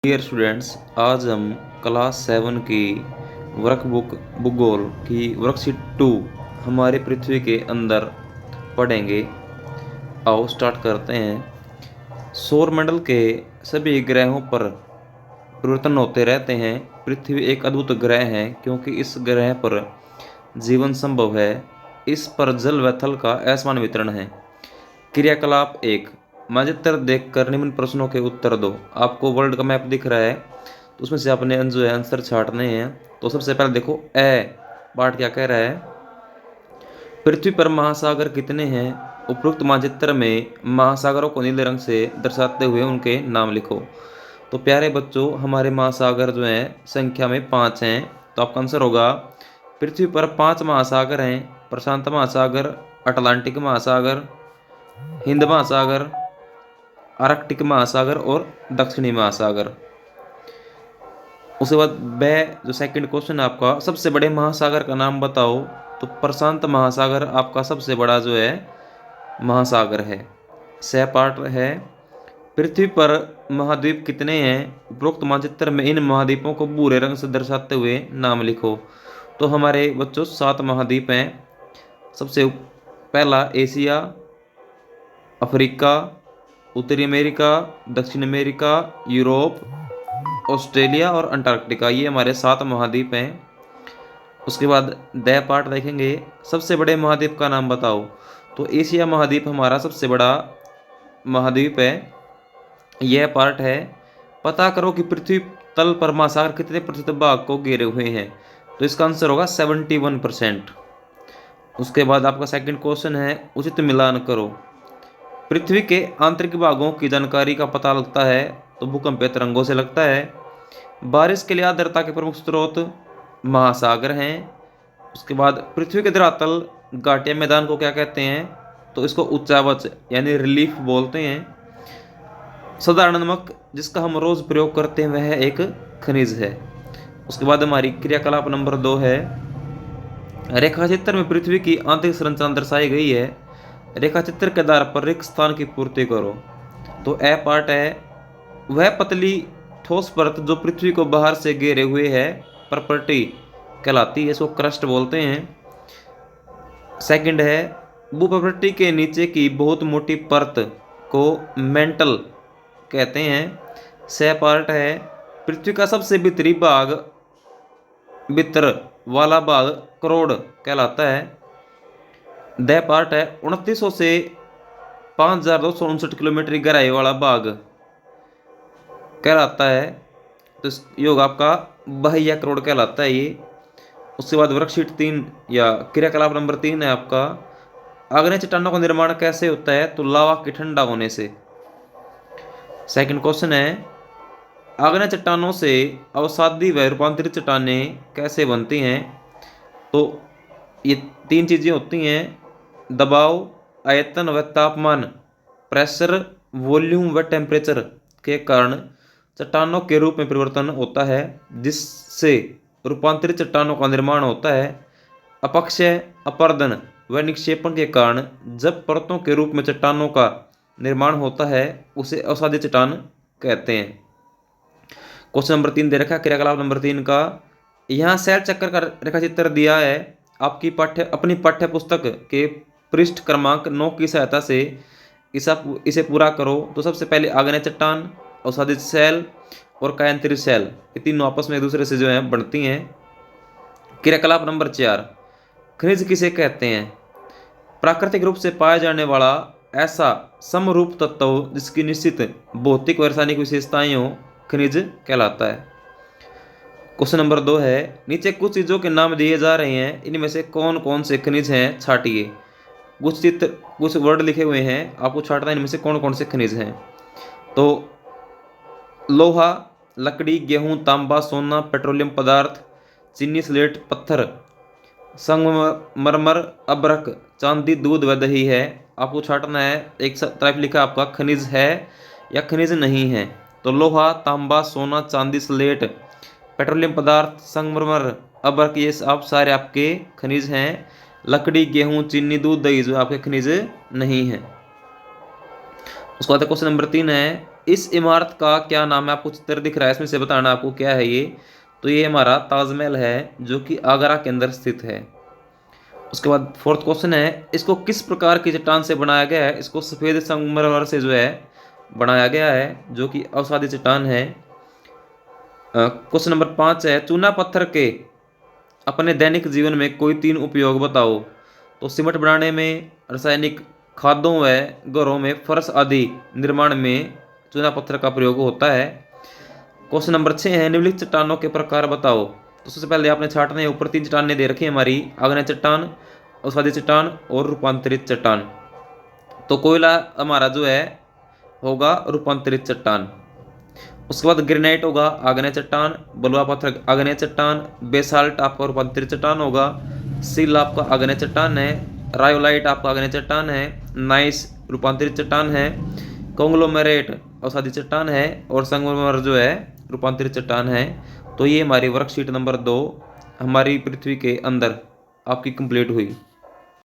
Dear students, आज हम class 7 की वर्कबुक भूगोल की वर्कशीट 2 हमारे पृथ्वी के अंदर पढ़ेंगे। आओ स्टार्ट करते हैं। सौर मंडल के सभी ग्रहों पर परिवर्तन होते रहते हैं। पृथ्वी एक अद्भुत ग्रह है क्योंकि इस ग्रह पर जीवन संभव है। इस पर जल व थल का असमान वितरण है। क्रियाकलाप 1, मानचित्र देखकर निम्न प्रश्नों के उत्तर दो। आपको वर्ल्ड का मैप दिख रहा है, तो उसमें से आपने जो है आंसर छांटने हैं। तो सबसे पहले देखो पार्ट क्या कह रहा है। पृथ्वी पर महासागर कितने हैं? उपरोक्त मानचित्र में महासागरों को नीले रंग से दर्शाते हुए उनके नाम लिखो। तो प्यारे बच्चों, हमारे महासागर जो हैं संख्या में 5 हैं। तो आपका आंसर होगा पृथ्वी पर 5 महासागर हैं। प्रशांत महासागर, अटलांटिक महासागर, हिंद महासागर, आर्कटिक महासागर और दक्षिणी महासागर। उसके बाद जो सेकंड क्वेश्चन है आपका, सबसे बड़े महासागर का नाम बताओ। तो प्रशांत महासागर आपका सबसे बड़ा जो है महासागर है। सह पार्ट है, पृथ्वी पर महाद्वीप कितने हैं? उपरोक्त मानचित्र में इन महाद्वीपों को भूरे रंग से दर्शाते हुए नाम लिखो। तो हमारे बच्चों 7 महाद्वीप हैं। सबसे पहला एशिया, अफ्रीका, उत्तरी अमेरिका, दक्षिण अमेरिका, यूरोप, ऑस्ट्रेलिया और अंटार्कटिका, ये हमारे 7 महाद्वीप हैं। उसके बाद पार्ट देखेंगे, सबसे बड़े महाद्वीप का नाम बताओ। तो एशिया महाद्वीप हमारा सबसे बड़ा महाद्वीप है। यह पार्ट है, पता करो कि पृथ्वी तल पर महासागर कितने प्रतिशत भाग को घेरे हुए हैं। तो इसका आंसर होगा 71%। उसके बाद आपका सेकंड क्वेश्चन है, उचित मिलान करो। पृथ्वी के आंतरिक भागों की जानकारी का पता लगता है तो भूकंपीय तरंगों से लगता है। बारिश के लिए आर्द्रता के प्रमुख स्रोत महासागर हैं। उसके बाद पृथ्वी के धरातल घाटिया मैदान को क्या कहते हैं? तो इसको उच्चावच यानी रिलीफ बोलते हैं। साधारण नमक जिसका हम रोज प्रयोग करते हैं वह एक खनिज है। उसके बाद हमारी क्रियाकलाप नंबर 2 है, रेखाचित्र में पृथ्वी की आंतरिक संरचना दर्शाई गई है। रेखाचित्र के आधार पर रिक्त स्थान की पूर्ति करो। तो पार्ट है, वह पतली ठोस परत जो पृथ्वी को बाहर से घेरे हुए है प्रॉपर्टी कहलाती है, इसको क्रस्ट बोलते हैं। सेकंड है, भूप्रकृति के नीचे की बहुत मोटी परत को मेंटल कहते हैं। सह पार्ट है, पृथ्वी का सबसे भीतरी भाग, भीतर वाला भाग करोड़ कहलाता है। पार्ट है, 2900 से 5259 किलोमीटर गहराई वाला भाग कहलाता है। तो योग आपका 52 करोड़ कहलाता है ये। उसके बाद वर्कशीट 3 या क्रियाकलाप नंबर 3 है आपका, आग्नेय चट्टानों का निर्माण कैसे होता है? तो लावा के ठंडा होने से। सेकंड क्वेश्चन है, आग्नेय चट्टानों से अवसादी व रूपांतरित चट्टानें कैसे बनती हैं? तो ये 3 चीज़ें होती हैं, दबाव, आयतन व तापमान, प्रेशर, वॉल्यूम व टेम्परेचर के कारण चट्टानों के रूप में परिवर्तन होता है, जिससे रूपांतरित चट्टानों का निर्माण होता है। अपक्षय, अपर्दन व निक्षेपण के कारण जब परतों के रूप में चट्टानों का निर्माण होता है उसे अवसादी चट्टान कहते हैं। क्वेश्चन नंबर 3 दे रखा है, क्रियाकलाप नंबर 3 का, यहाँ सैल चक्कर का रेखाचित्र दिया है। आपकी अपनी पाठ्य पुस्तक के पृष्ठ क्रमांक 9 की सहायता से इसे पूरा करो। तो सबसे पहले आग्नेय चट्टान, अवसादी सैल और कायांतरित सैल, ये तीनों आपस में एक दूसरे से जो है बढ़ती हैं। क्रियाकलाप नंबर 4, खनिज किसे कहते हैं? प्राकृतिक रूप से पाया जाने वाला ऐसा समरूप तत्व जिसकी निश्चित भौतिक व रासायनिक विशेषताएं हो, खनिज कहलाता है। क्वेश्चन नंबर 2 है, नीचे कुछ चीज़ों के नाम दिए जा रहे हैं, इनमें से कौन कौन से खनिज हैं छाटिए। कुछ वर्ड लिखे हुए हैं, आपको छाटना है इनमें से कौन कौन से खनिज हैं। तो लोहा, लकड़ी, गेहूं, तांबा, सोना, पेट्रोलियम पदार्थ, चीनी, स्लेट, पत्थर, संगमरमर, अभ्रक, चांदी, दूध व दही है। आपको छाटना है, एक तरफ लिखा आपका खनिज है या खनिज नहीं है। तो लोहा, तांबा, सोना, चांदी, स्लेट, पेट्रोलियम पदार्थ, संगमरमर, अभ्रक, ये आप सारे आपके खनिज हैं। लकड़ी, गेहूं, चीनी, दूध, दही जो आपके खनिज नहीं है। उसके बाद क्वेश्चन नंबर 3 है, इस इमारत का क्या नाम है? आपको चित्र दिख रहा है, इसमें से बताना आपको क्या है ये। तो ये हमारा ताजमहल है, जो कि आगरा के अंदर स्थित है। उसके बाद फोर्थ क्वेश्चन है, इसको किस प्रकार की चट्टान से बनाया गया है? इसको सफ़ेद संगमरमर से जो है बनाया गया है, जो कि अवसादी चट्टान है। क्वेश्चन नंबर 5 है, चूना पत्थर के अपने दैनिक जीवन में कोई 3 उपयोग बताओ। तो सीमेंट बनाने में, रासायनिक खादों व घरों में फर्श आदि निर्माण में चूना पत्थर का प्रयोग होता है। क्वेश्चन नंबर 6 है, निम्नलिखित चट्टानों के प्रकार बताओ। तो सबसे पहले आपने छाटने में ऊपर 3 चट्टानें दे रखी है हमारी, आग्नेय चट्टान, अवसादी चट्टान और रूपांतरित चट्टान। तो कोयला हमारा जो है होगा रूपांतरित चट्टान। उसके बाद ग्रेनाइट होगा आग्नेय चट्टान, बलुआ पत्थर आग्नेय चट्टान, बेसाल्ट आपका रूपांतरित चट्टान होगा, सिल आपका आग्नेय चट्टान है, रायोलाइट आपका आग्नेय चट्टान है, नाइस रूपांतरित चट्टान है, कॉन्ग्लोमेरेट अवसादी चट्टान है और संगमरमर जो है रूपांतरित चट्टान है। तो ये हमारी वर्कशीट नंबर 2 हमारी पृथ्वी के अंदर आपकी कंप्लीट हुई।